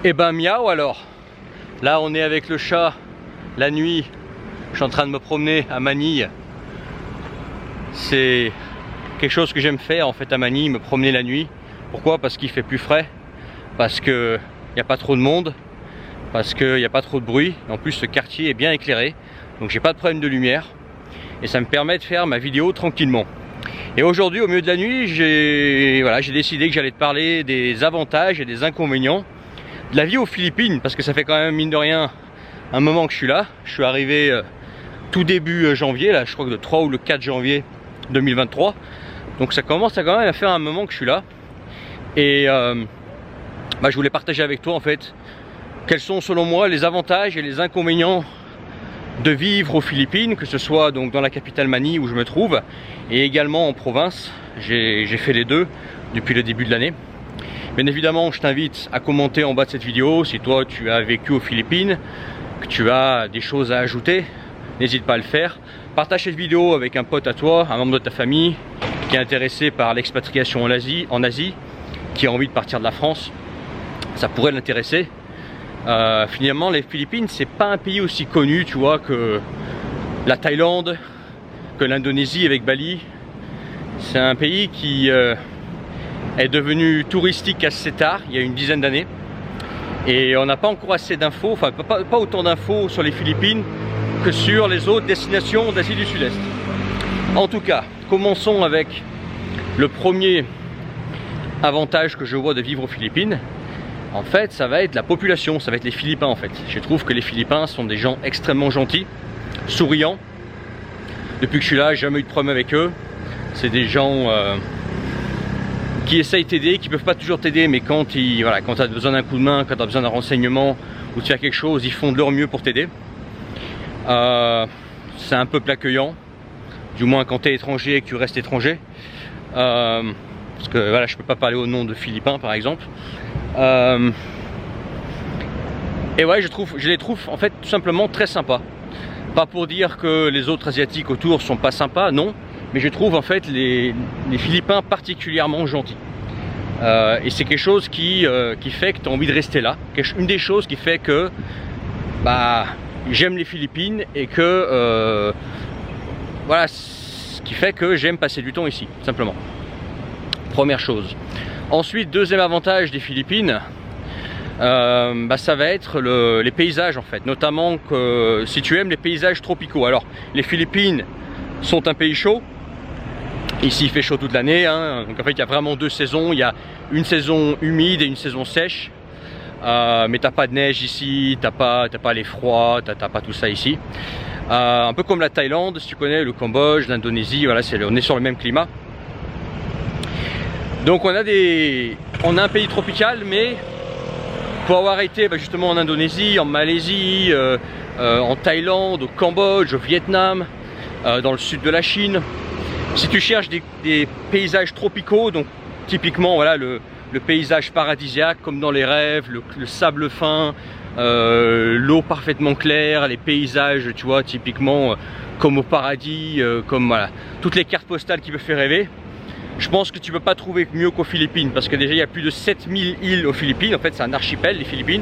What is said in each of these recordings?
Et ben miaou alors. Là on est avec le chat la nuit. Je suis en train de me promener à Manille. C'est quelque chose que j'aime faire en fait à Manille, me promener la nuit. Pourquoi? Parce qu'il fait plus frais, parce qu'il n'y a pas trop de monde, parce qu'il n'y a pas trop de bruit. En plus ce quartier est bien éclairé, donc j'ai pas de problème de lumière. Et ça me permet de faire ma vidéo tranquillement. Et aujourd'hui au milieu de la nuit, j'ai décidé que j'allais te parler des avantages et des inconvénients de la vie aux Philippines. Parce que ça fait quand même mine de rien un moment que je suis là. Je suis arrivé tout début janvier, là je crois que le 3 ou le 4 janvier 2023. Donc ça commence quand même à faire un moment que je suis là. Et je voulais partager avec toi en fait quels sont selon moi les avantages et les inconvénients de vivre aux Philippines, que ce soit donc dans la capitale Manille où je me trouve et également en province. J'ai fait les deux depuis le début de l'année. Bien évidemment je t'invite à commenter en bas de cette vidéo si toi tu as vécu aux Philippines, que tu as des choses à ajouter, n'hésite pas à le faire. Partage cette vidéo avec un pote à toi, un membre de ta famille qui est intéressé par l'expatriation en Asie, qui a envie de partir de la France, ça pourrait l'intéresser. Finalement les Philippines c'est pas un pays aussi connu tu vois que la Thaïlande, que l'Indonésie avec Bali. C'est un pays qui est devenu touristique assez tard, il y a une dizaine d'années, et on n'a pas encore assez d'infos, enfin pas autant d'infos sur les Philippines que sur les autres destinations d'Asie du Sud-Est. En tout cas, commençons avec le premier avantage que je vois de vivre aux Philippines. En fait, ça va être la population, ça va être les Philippins en fait. Je trouve que les Philippins sont des gens extrêmement gentils, souriants. Depuis que je suis là, j'ai jamais eu de problème avec eux. C'est des gens qui essayent de t'aider, qui peuvent pas toujours t'aider, mais quand tu as besoin d'un coup de main, quand tu as besoin d'un renseignement ou de faire quelque chose, ils font de leur mieux pour t'aider. C'est un peuple accueillant, du moins quand tu es étranger et que tu restes étranger. Parce que voilà, je peux pas parler au nom de Philippins par exemple. Et ouais, je les trouve en fait tout simplement très sympas. Pas pour dire que les autres asiatiques autour sont pas sympas, non, mais je trouve en fait les Philippins particulièrement gentils. Et c'est quelque chose qui fait que tu as envie de rester là. Une des choses qui fait que j'aime les Philippines et que voilà, ce qui fait que j'aime passer du temps ici, simplement. Première chose. Ensuite, deuxième avantage des Philippines, ça va être les paysages en fait, notamment que si tu aimes les paysages tropicaux. Alors les Philippines sont un pays chaud, ici il fait chaud toute l'année, hein. Donc en fait il y a vraiment deux saisons, il y a une saison humide et une saison sèche, mais t'as pas de neige ici, t'as pas les froids, t'as pas tout ça ici. Un peu comme la Thaïlande, si tu connais, le Cambodge, l'Indonésie, voilà, on est sur le même climat. Donc on a un pays tropical, mais pour avoir été justement en Indonésie, en Malaisie, en Thaïlande, au Cambodge, au Vietnam, dans le sud de la Chine, si tu cherches des paysages tropicaux, donc typiquement voilà le paysage paradisiaque comme dans les rêves, le sable fin, l'eau parfaitement claire, les paysages tu vois typiquement comme au paradis, comme voilà toutes les cartes postales qui peuvent faire rêver. Je pense que tu peux pas trouver mieux qu'aux Philippines, parce que déjà il y a plus de 7000 îles aux Philippines. En fait c'est un archipel les Philippines,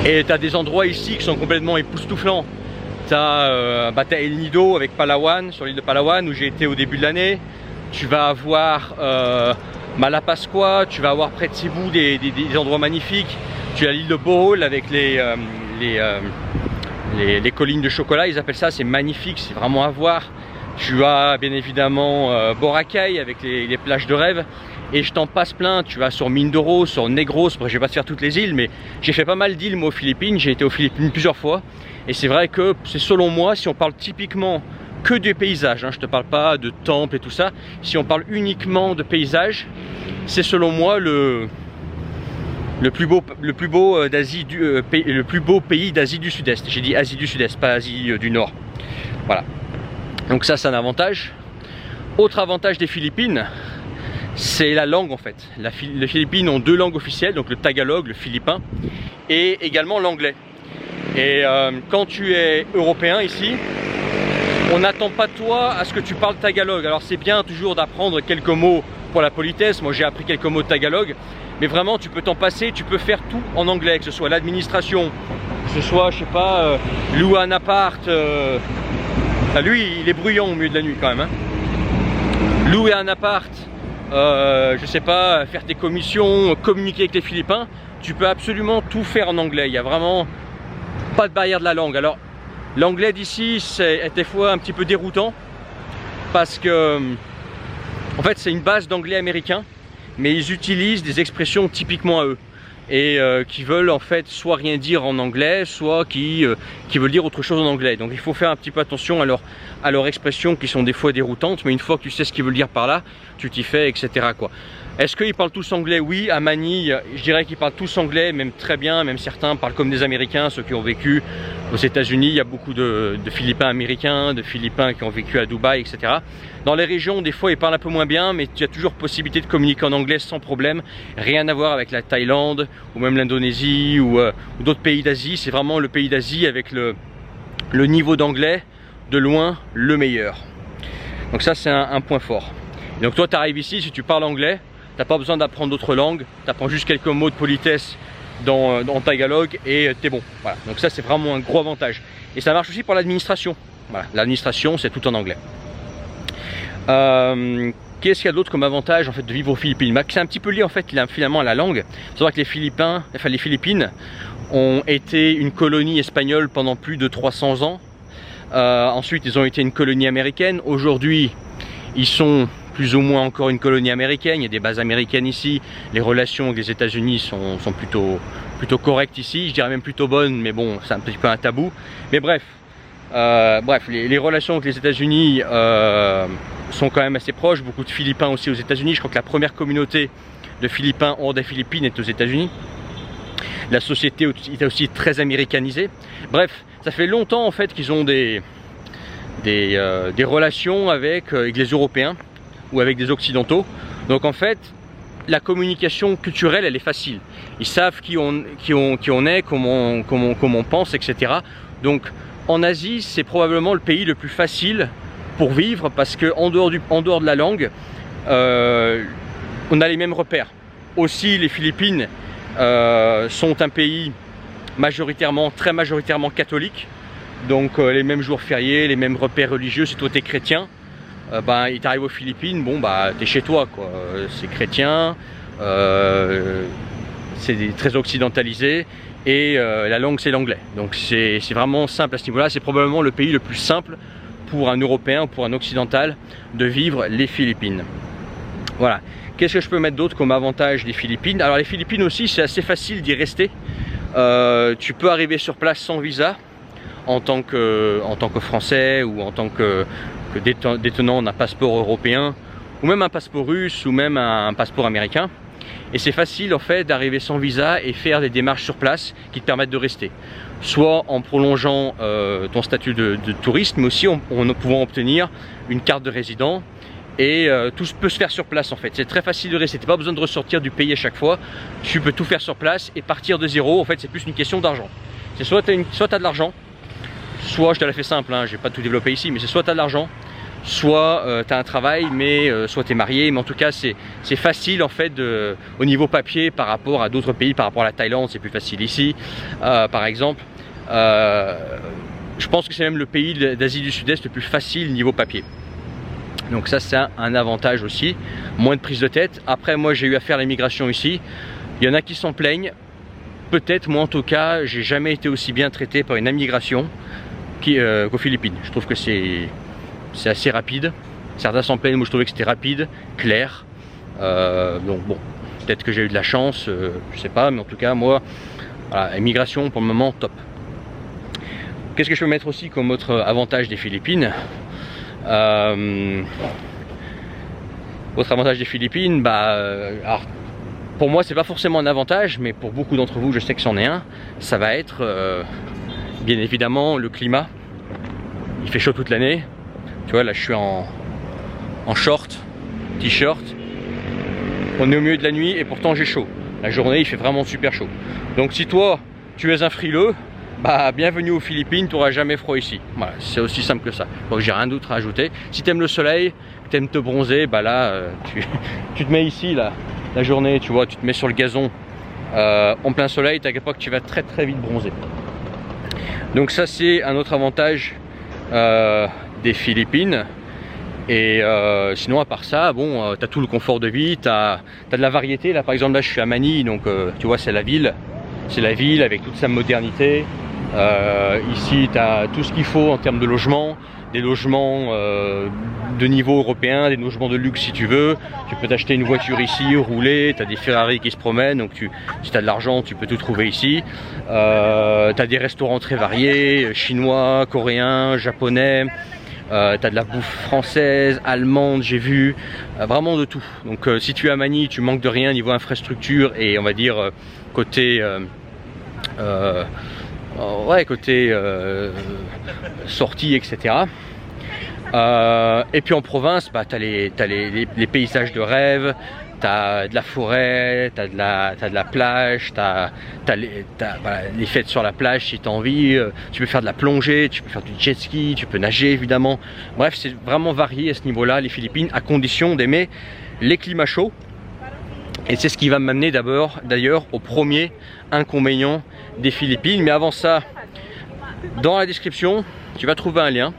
et tu as des endroits ici qui sont complètement époustouflants. Tu as El Nido avec Palawan, sur l'île de Palawan où j'ai été au début de l'année. Tu vas avoir Malapascua, tu vas avoir près de Cebu des endroits magnifiques. Tu as l'île de Bohol avec les collines de chocolat, ils appellent ça, c'est magnifique, c'est vraiment à voir. Tu as bien évidemment Boracay avec les plages de rêve, et je t'en passe plein. Tu vas sur Mindoro, sur Negros, je vais pas te faire toutes les îles, mais j'ai fait pas mal d'îles moi aux Philippines, j'ai été aux Philippines plusieurs fois, et c'est vrai que c'est selon moi, si on parle typiquement que des paysages, hein, je te parle pas de temples et tout ça, si on parle uniquement de paysages, c'est selon moi le plus beau pays d'Asie du Sud-Est. J'ai dit Asie du Sud-Est, pas Asie du Nord. Voilà. Donc ça c'est un avantage. Autre avantage des Philippines, c'est la langue en fait. Les Philippines ont deux langues officielles, donc le tagalog, le philippin, et également l'anglais. Et quand tu es européen ici, on n'attend pas de toi à ce que tu parles tagalog. Alors c'est bien toujours d'apprendre quelques mots pour la politesse, moi j'ai appris quelques mots de tagalog, mais vraiment tu peux t'en passer, tu peux faire tout en anglais, que ce soit l'administration, que ce soit, je sais pas, louer un appart. Lui, il est bruyant au milieu de la nuit quand même. Hein. Louer un appart, je sais pas, faire tes commissions, communiquer avec les Philippins, tu peux absolument tout faire en anglais. Il n'y a vraiment pas de barrière de la langue. Alors, l'anglais d'ici, c'est des fois un petit peu déroutant parce que, en fait, c'est une base d'anglais américain, mais ils utilisent des expressions typiquement à eux et qui veulent en fait soit rien dire en anglais, soit qui veulent dire autre chose en anglais. Donc il faut faire un petit peu attention à leurs expressions qui sont des fois déroutantes, mais une fois que tu sais ce qu'ils veulent dire par là, tu t'y fais, etc. quoi. Est-ce qu'ils parlent tous anglais? Oui, à Manille, je dirais qu'ils parlent tous anglais, même très bien, même certains parlent comme des Américains, ceux qui ont vécu aux États-Unis. Il y a beaucoup de Philippins américains, de Philippins qui ont vécu à Dubaï, etc. Dans les régions, des fois, ils parlent un peu moins bien, mais tu as toujours possibilité de communiquer en anglais sans problème. Rien à voir avec la Thaïlande, ou même l'Indonésie, ou d'autres pays d'Asie. C'est vraiment le pays d'Asie avec le niveau d'anglais, de loin, le meilleur. Donc ça, c'est un point fort. Et donc toi, tu arrives ici, si tu parles anglais, t'as pas besoin d'apprendre d'autres langues, tu apprends juste quelques mots de politesse dans tagalog et t'es bon. Voilà. Donc ça, c'est vraiment un gros avantage. Et ça marche aussi pour l'administration. Voilà. L'administration, c'est tout en anglais. Qu'est-ce qu'il y a d'autre comme avantage en fait de vivre aux Philippines? C'est un petit peu lié en fait finalement à la langue. Il faut savoir que les Philippines ont été une colonie espagnole pendant plus de 300 ans. Ensuite, ils ont été une colonie américaine. Aujourd'hui, ils sont plus ou moins encore une colonie américaine, il y a des bases américaines ici, les relations avec les États-Unis sont plutôt correctes ici, je dirais même plutôt bonnes, mais bon, c'est un petit peu un tabou. Mais bref, les relations avec les États-Unis sont quand même assez proches, beaucoup de Philippins aussi aux États-Unis. Je crois que la première communauté de Philippins hors des Philippines est aux États-Unis. La société est aussi très américanisée. Bref, ça fait longtemps en fait qu'ils ont des relations avec les Européens ou avec des Occidentaux. Donc en fait, la communication culturelle, elle est facile. Ils savent qui on est, comment on pense, etc. Donc en Asie, c'est probablement le pays le plus facile pour vivre parce qu'en dehors de la langue, on a les mêmes repères. Aussi, les Philippines sont un pays très majoritairement catholique. Donc les mêmes jours fériés, les mêmes repères religieux. Si toi t'es chrétien, il t'arrive aux Philippines, bon bah t'es chez toi quoi. C'est chrétien, c'est très occidentalisé et la langue c'est l'anglais. Donc c'est vraiment simple à ce niveau-là. C'est probablement le pays le plus simple pour un Européen ou pour un occidental de vivre les Philippines. Voilà. Qu'est-ce que je peux mettre d'autre comme avantage des Philippines? Alors les Philippines aussi, c'est assez facile d'y rester. Tu peux arriver sur place sans visa en tant que Français ou en tant que détenant d'un passeport européen ou même un passeport russe ou même un passeport américain. Et c'est facile en fait d'arriver sans visa et faire des démarches sur place qui te permettent de rester. Soit en prolongeant ton statut de touriste, mais aussi en pouvant obtenir une carte de résident. Et tout peut se faire sur place en fait. C'est très facile de rester. Tu n'as pas besoin de ressortir du pays à chaque fois. Tu peux tout faire sur place et partir de zéro. En fait, c'est plus une question d'argent. C'est soit tu as de l'argent, soit, je te la fais simple, hein, je vais pas tout développer ici, mais c'est soit tu as de l'argent, soit tu as un travail, mais soit tu es marié. Mais en tout cas, c'est facile en fait au niveau papier par rapport à d'autres pays, par rapport à la Thaïlande, c'est plus facile ici, par exemple. Je pense que c'est même le pays d'Asie du Sud-Est le plus facile niveau papier. Donc ça, c'est un avantage aussi, moins de prise de tête. Après, moi, j'ai eu à faire l'immigration ici. Il y en a qui s'en plaignent. Peut-être, moi en tout cas, j'ai jamais été aussi bien traité par une immigration qu'aux Philippines. Je trouve que c'est assez rapide. Certains s'en plaignent, moi je trouvais que c'était rapide, clair. Donc bon, peut-être que j'ai eu de la chance, je sais pas, mais en tout cas, moi, voilà, immigration pour le moment, top. Qu'est-ce que je peux mettre aussi comme autre avantage des Philippines? Autre avantage des Philippines, alors, pour moi c'est pas forcément un avantage, mais pour beaucoup d'entre vous je sais que c'en est un. Ça va être bien évidemment le climat. Il fait chaud toute l'année. Tu vois là je suis en short, t-shirt. On est au milieu de la nuit et pourtant j'ai chaud. La journée il fait vraiment super chaud. Donc si toi tu es un frileux, bienvenue aux Philippines, tu n'auras jamais froid ici. Voilà, c'est aussi simple que ça. Donc j'ai rien d'autre à ajouter. Si tu aimes le soleil, tu aimes te bronzer, là tu te mets ici là. la journée, tu vois, tu te mets sur le gazon en plein soleil, t'inquiète pas que tu vas très vite bronzer. Donc ça c'est un autre avantage des Philippines. Et sinon à part ça, bon, tu as tout le confort de vie, tu as de la variété. Là par exemple, là je suis à Manille, donc tu vois c'est la ville avec toute sa modernité. Ici tu as tout ce qu'il faut en termes de logement, des logements de niveau européen, des logements de luxe si tu veux. Tu peux t'acheter une voiture ici, rouler, tu as des Ferrari qui se promènent, donc si tu as de l'argent tu peux tout trouver ici. Tu as des restaurants très variés, chinois, coréens, japonais. T'as de la bouffe française, allemande, j'ai vu, vraiment de tout. Donc si tu es à Manille, tu manques de rien niveau infrastructure et on va dire côté sortie, etc. Et puis en province, bah, t'as les paysages de rêve, t'as de la forêt, t'as de la plage, t'as voilà, les fêtes sur la plage si t'as envie, tu peux faire de la plongée, tu peux faire du jet ski, tu peux nager évidemment. Bref, c'est vraiment varié à ce niveau-là, les Philippines, à condition d'aimer les climats chauds. Et c'est ce qui va m'amener d'ailleurs au premier inconvénient des Philippines. Mais avant ça, dans la description, tu vas trouver un lien.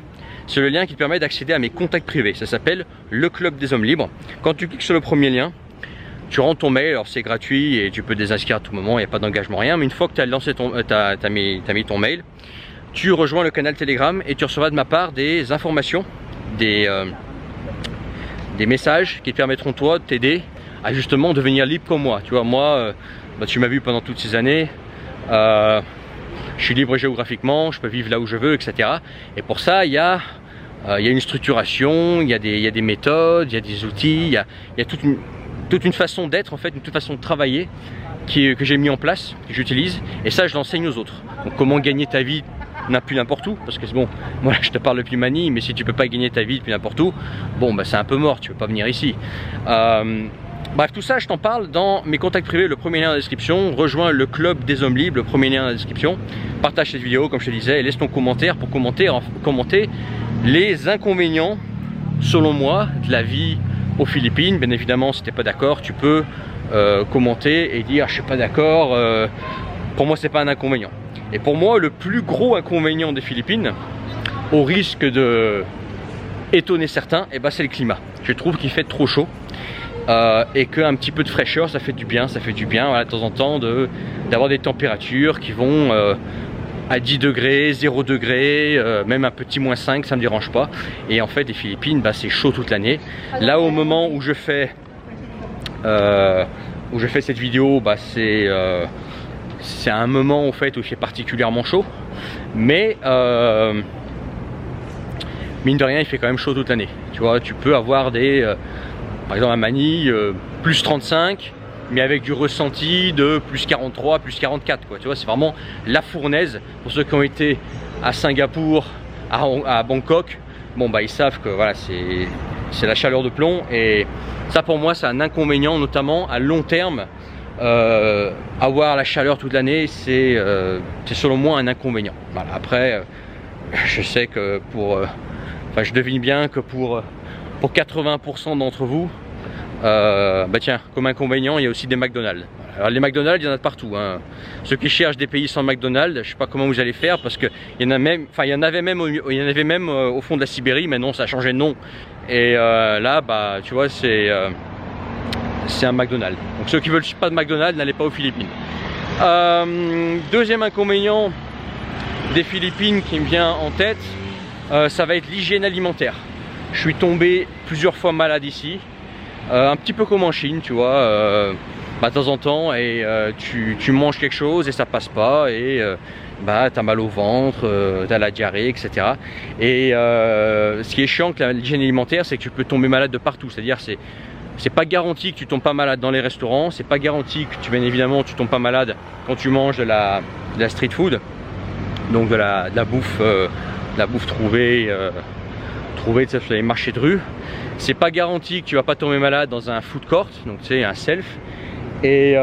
C'est le lien qui te permet d'accéder à mes contacts privés. Ça s'appelle le Club des Hommes Libres. Quand tu cliques sur le premier lien, tu rentres ton mail, alors c'est gratuit et tu peux désinscrire à tout moment, il n'y a pas d'engagement, rien. Mais une fois que tu as lancé t'as mis ton mail, tu rejoins le canal Telegram et tu recevras de ma part des informations, des messages qui te permettront toi de t'aider à justement devenir libre comme moi. Tu vois, moi, bah, tu m'as vu pendant toutes ces années, je suis libre géographiquement, je peux vivre là où je veux, etc. Et pour ça, il y a une structuration, il y a des méthodes, il y a des outils, il y a toute une façon d'être en fait, toute façon de travailler que j'ai mis en place, que j'utilise, et ça je l'enseigne aux autres. Donc comment gagner ta vie n'importe où, parce que c'est bon, moi je te parle depuis Manille, mais si tu peux pas gagner ta vie depuis n'importe où, bon bah c'est un peu mort, tu peux pas venir ici. Bref, tout ça je t'en parle dans mes contacts privés, le premier lien dans la description. Rejoins le Club des Hommes Libres, le premier lien dans la description. Partage cette vidéo comme je te disais et laisse ton commentaire pour commenter les inconvénients selon moi de la vie aux Philippines. Bien évidemment, si tu n'es pas d'accord, tu peux commenter et dire je suis pas d'accord, pour moi c'est pas un inconvénient. Et pour moi le plus gros inconvénient des Philippines, au risque de étonner certains, et ben c'est le climat. Je trouve qu'il fait trop chaud. Et qu'un petit peu de fraîcheur ça fait du bien, voilà, de temps en temps d'avoir des températures qui vont à 10 degrés, 0 degrés, même un petit -5, ça me dérange pas. Et en fait les Philippines, bah, c'est chaud toute l'année. Là au moment où je fais cette vidéo, bah, c'est un moment au fait où il fait particulièrement chaud, mais mine de rien il fait quand même chaud toute l'année. Tu vois, tu peux avoir par exemple à Manille, plus 35, mais avec du ressenti de plus 43, plus 44, quoi. Tu vois, c'est vraiment la fournaise. Pour ceux qui ont été à Singapour, à Bangkok, bon bah ils savent que voilà, c'est la chaleur de plomb. Et ça pour moi c'est un inconvénient, notamment à long terme. Avoir la chaleur toute l'année, c'est selon moi un inconvénient. Voilà. Après, je sais que enfin je devine bien que pour 80% d'entre vous, bah tiens, comme inconvénient, il y a aussi des McDonald's. Alors les McDonald's, il y en a de partout, hein. Ceux qui cherchent des pays sans McDonald's, je sais pas comment vous allez faire, parce que il y en avait même au fond de la Sibérie, mais non, ça a changé de nom. Et là, bah tu vois, c'est un McDonald's. Donc ceux qui veulent pas de McDonald's, n'allez pas aux Philippines. Deuxième inconvénient des Philippines qui me vient en tête, ça va être l'hygiène alimentaire. Je suis tombé plusieurs fois malade ici, un petit peu comme en Chine, tu vois, bah, de temps en temps, et tu manges quelque chose et ça passe pas, et bah, tu as mal au ventre, tu as la diarrhée, etc. Et ce qui est chiant avec l'hygiène alimentaire, c'est que tu peux tomber malade de partout, c'est-à-dire c'est pas garanti que tu tombes pas malade dans les restaurants, c'est pas garanti que bien évidemment tu tombes pas malade quand tu manges de la street food, donc de la bouffe trouvée sur les marchés de rue. C'est pas garanti que tu vas pas tomber malade dans un food court, donc tu sais, un self. Et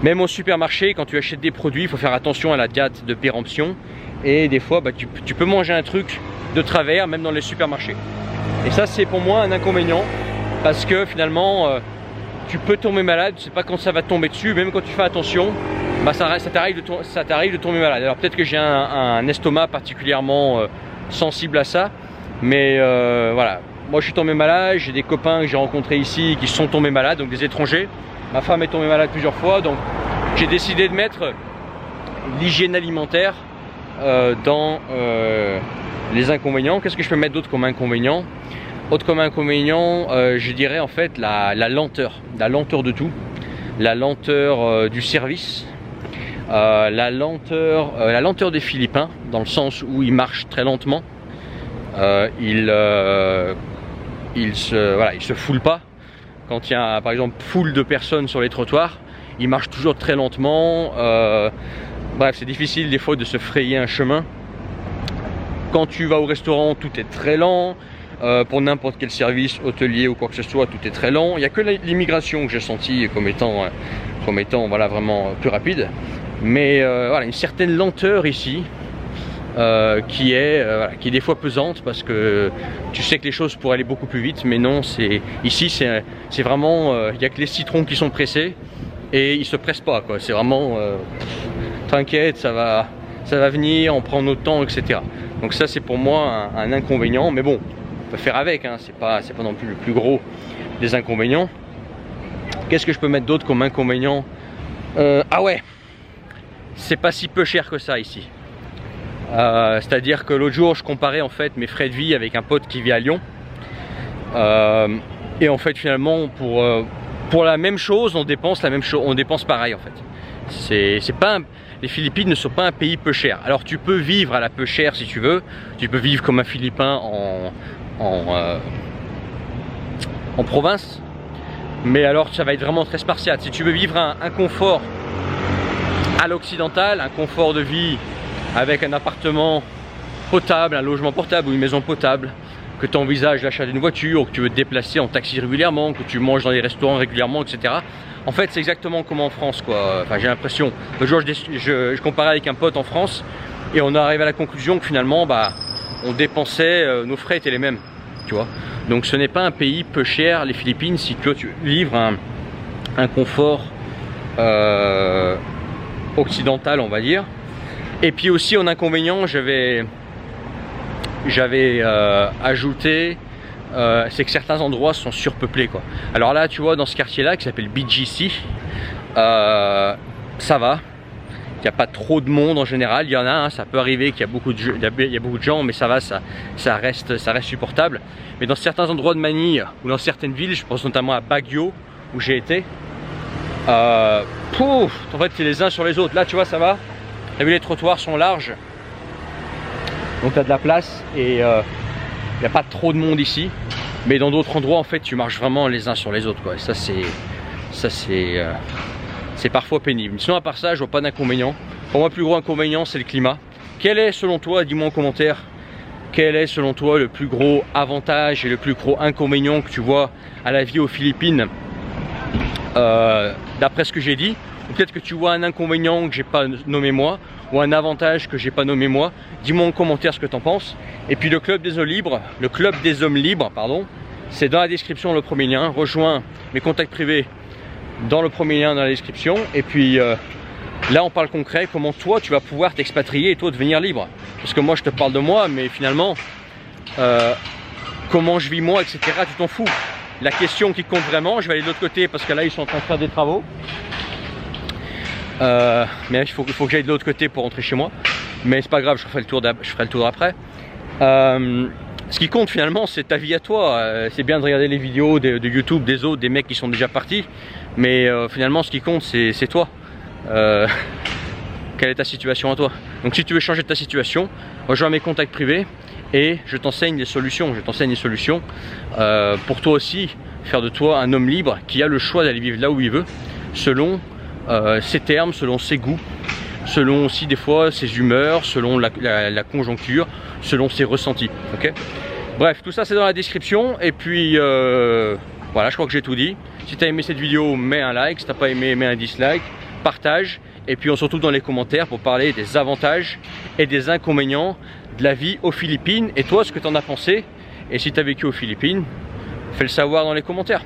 même au supermarché, quand tu achètes des produits, il faut faire attention à la date de péremption. Et des fois, bah, tu peux manger un truc de travers, même dans les supermarchés. Et ça, c'est pour moi un inconvénient, parce que finalement, tu peux tomber malade, tu sais pas quand ça va te tomber dessus, même quand tu fais attention, bah ça t'arrive de tomber malade. Alors peut-être que j'ai un estomac particulièrement sensible à ça, mais voilà, moi je suis tombé malade, j'ai des copains que j'ai rencontrés ici qui sont tombés malades, donc des étrangers. Ma femme est tombée malade plusieurs fois, donc j'ai décidé de mettre l'hygiène alimentaire dans les inconvénients. Qu'est-ce que je peux mettre d'autre comme inconvénient? Autre comme inconvénient, je dirais en fait la lenteur de tout, la lenteur du service, la lenteur des Philippins, dans le sens où ils marchent très lentement, ils se foulent pas. Quand il y a par exemple foule de personnes sur les trottoirs, ils marchent toujours très lentement. Bref, c'est difficile des fois de se frayer un chemin. Quand tu vas au restaurant, tout est très lent. Pour n'importe quel service hôtelier ou quoi que ce soit, tout est très lent. Il n'y a que l'immigration que j'ai senti comme étant voilà, vraiment plus rapide. Mais voilà, une certaine lenteur ici qui est des fois pesante, parce que tu sais que les choses pourraient aller beaucoup plus vite, mais non, ici c'est vraiment, il n'y a que les citrons qui sont pressés et ils se pressent pas, quoi. C'est vraiment t'inquiète, ça va venir, on prend notre temps, etc. Donc ça c'est pour moi un inconvénient, mais bon, on peut faire avec, hein. C'est pas non plus le plus gros des inconvénients. Qu'est-ce que je peux mettre d'autre comme inconvénient? Ah ouais, c'est pas si peu cher que ça ici. C'est-à-dire que l'autre jour je comparais en fait mes frais de vie avec un pote qui vit à Lyon, et en fait finalement pour la même chose on dépense pareil en fait. Les Philippines ne sont pas un pays peu cher. Alors tu peux vivre à la peu chère si tu veux, tu peux vivre comme un Philippin en province, mais alors ça va être vraiment très spartiate. Si tu veux vivre un confort à l'occidental, un confort de vie avec un appartement potable, un logement portable ou une maison potable, que tu envisages l'achat d'une voiture, que tu veux te déplacer en taxi régulièrement, que tu manges dans des restaurants régulièrement, etc. En fait, c'est exactement comme en France, quoi. Enfin, j'ai l'impression. Le jour, je comparais avec un pote en France et on est arrivé à la conclusion que finalement, bah, on dépensait, nos frais étaient les mêmes, tu vois. Donc, ce n'est pas un pays peu cher, les Philippines, si tu veux vivre un confort occidental, on va dire. Et puis aussi en inconvénient, j'avais ajouté, c'est que certains endroits sont surpeuplés, quoi. Alors là, tu vois, dans ce quartier-là qui s'appelle BGC, ça va. Il n'y a pas trop de monde en général. Il y en a, hein, ça peut arriver qu'il y a beaucoup de gens, mais ça va, ça reste supportable. Mais dans certains endroits de Manille ou dans certaines villes, je pense notamment à Baguio où j'ai été, en fait, c'est les uns sur les autres. Là, tu vois, ça va. T'as vu, les trottoirs sont larges, donc tu as de la place et il n'y a pas trop de monde ici. Mais dans d'autres endroits, en fait, tu marches vraiment les uns sur les autres, quoi. Et ça, c'est parfois pénible. Sinon, à part ça, je vois pas d'inconvénient. Pour moi, le plus gros inconvénient, c'est le climat. Quel est, selon toi, dis-moi en commentaire, quel est, selon toi, le plus gros avantage et le plus gros inconvénient que tu vois à la vie aux Philippines, d'après ce que j'ai dit? Ou peut-être que tu vois un inconvénient que j'ai pas nommé moi, ou un avantage que j'ai pas nommé moi. Dis-moi en commentaire ce que tu en penses. Et puis le club des hommes libres, pardon, c'est dans la description, le premier lien. Rejoins mes contacts privés dans le premier lien dans la description. Et puis là on parle concret, comment toi tu vas pouvoir t'expatrier et toi devenir libre. Parce que moi je te parle de moi, mais finalement comment je vis moi, etc. tu t'en fous. La question qui compte vraiment, je vais aller de l'autre côté parce que là ils sont en train de faire des travaux. Mais il faut que j'aille de l'autre côté pour rentrer chez moi. Mais c'est pas grave, je ferai le tour après. Ce qui compte finalement, c'est ta vie à toi. C'est bien de regarder les vidéos de YouTube des autres, des mecs qui sont déjà partis. Mais finalement, ce qui compte, c'est toi. Quelle est ta situation à toi? Donc si tu veux changer de ta situation, rejoins mes contacts privés et je t'enseigne des solutions. Pour toi aussi, faire de toi un homme libre qui a le choix d'aller vivre là où il veut, selon ses termes, selon ses goûts, selon aussi des fois ses humeurs, selon la conjoncture, selon ses ressentis. Okay, bref, tout ça c'est dans la description. Et puis voilà, je crois que j'ai tout dit. Si tu as aimé cette vidéo, mets un like. Si tu n'as pas aimé, mets un dislike, partage. Et puis on se retrouve dans les commentaires pour parler des avantages et des inconvénients de la vie aux Philippines. Et toi, ce que tu en as pensé. Et si tu as vécu aux Philippines, fais le savoir dans les commentaires.